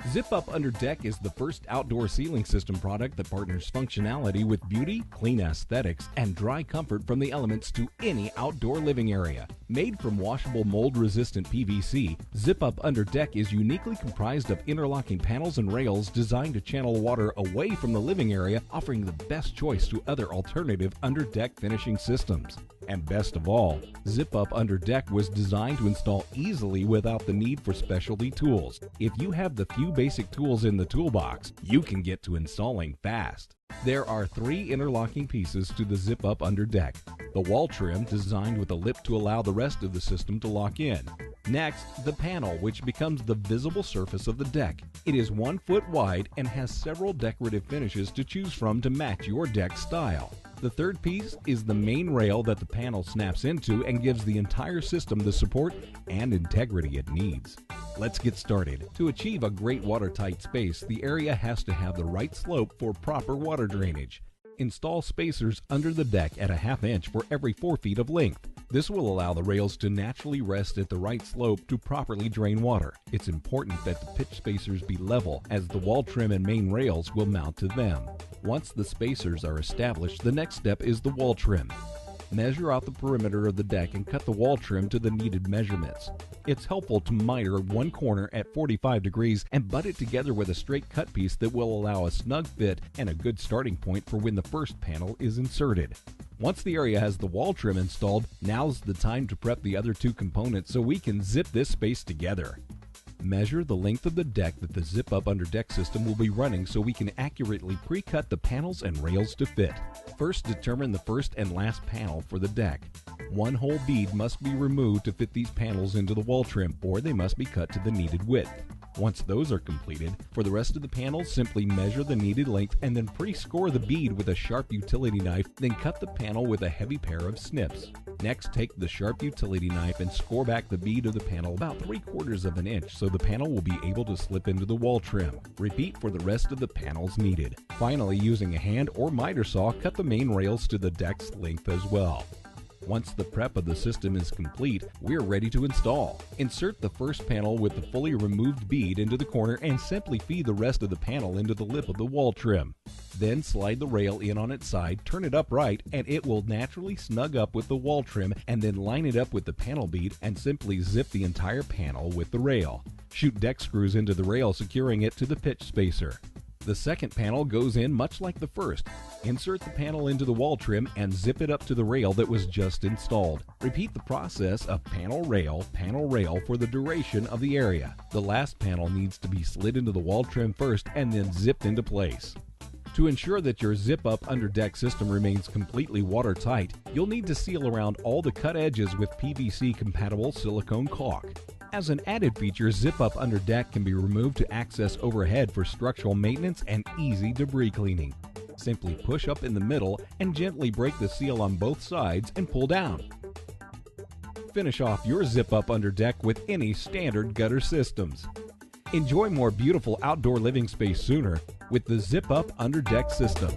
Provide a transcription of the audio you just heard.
Zip Up Under Deck is the first outdoor ceiling system product that partners functionality with beauty, clean aesthetics, and dry comfort from the elements to any outdoor living area. Made from washable mold-resistant PVC, Zip Up Under Deck is uniquely comprised of interlocking panels and rails designed to channel water away from the living area, offering the best choice to other alternative under-deck finishing systems. And best of all, Zip Up Under Deck was designed to install easily without the need for specialty tools. If you have the few basic tools in the toolbox, you can get to installing fast. There are 3 interlocking pieces to the Zip Up Under Deck. The wall trim, designed with a lip to allow the rest of the system to lock in. Next, the panel, which becomes the visible surface of the deck. It is 1 foot wide and has several decorative finishes to choose from to match your deck style. The third piece is the main rail that the panel snaps into and gives the entire system the support and integrity it needs. Let's get started. To achieve a great watertight space, the area has to have the right slope for proper water drainage. Install spacers under the deck at a ½ inch for every 4 feet of length. This will allow the rails to naturally rest at the right slope to properly drain water. It's important that the pitch spacers be level, as the wall trim and main rails will mount to them. Once the spacers are established, the next step is the wall trim. Measure out the perimeter of the deck and cut the wall trim to the needed measurements. It's helpful to miter one corner at 45 degrees and butt it together with a straight cut piece that will allow a snug fit and a good starting point for when the first panel is inserted. Once the area has the wall trim installed, now's the time to prep the other 2 components so we can zip this space together. Measure the length of the deck that the Zip Up Under Deck system will be running so we can accurately pre-cut the panels and rails to fit. First, determine the first and last panel for the deck. 1 whole bead must be removed to fit these panels into the wall trim, or they must be cut to the needed width. Once those are completed, for the rest of the panels, simply measure the needed length and then pre-score the bead with a sharp utility knife, then cut the panel with a heavy pair of snips. Next, take the sharp utility knife and score back the bead of the panel about 3/4 of an inch so the panel will be able to slip into the wall trim. Repeat for the rest of the panels needed. Finally, using a hand or miter saw, cut the main rails to the deck's length as well. Once the prep of the system is complete, we're ready to install. Insert the first panel with the fully removed bead into the corner and simply feed the rest of the panel into the lip of the wall trim. Then slide the rail in on its side, turn it upright, and it will naturally snug up with the wall trim, and then line it up with the panel bead and simply zip the entire panel with the rail. Shoot deck screws into the rail, securing it to the pitch spacer. The second panel goes in much like the first. Insert the panel into the wall trim and zip it up to the rail that was just installed. Repeat the process of panel rail for the duration of the area. The last panel needs to be slid into the wall trim first and then zipped into place. To ensure that your Zip Up Under Deck system remains completely watertight, you'll need to seal around all the cut edges with PVC-compatible silicone caulk. As an added feature, Zip Up Under Deck can be removed to access overhead for structural maintenance and easy debris cleaning. Simply push up in the middle and gently break the seal on both sides and pull down. Finish off your Zip Up Under Deck with any standard gutter systems. Enjoy more beautiful outdoor living space sooner with the Zip Up Under Deck system.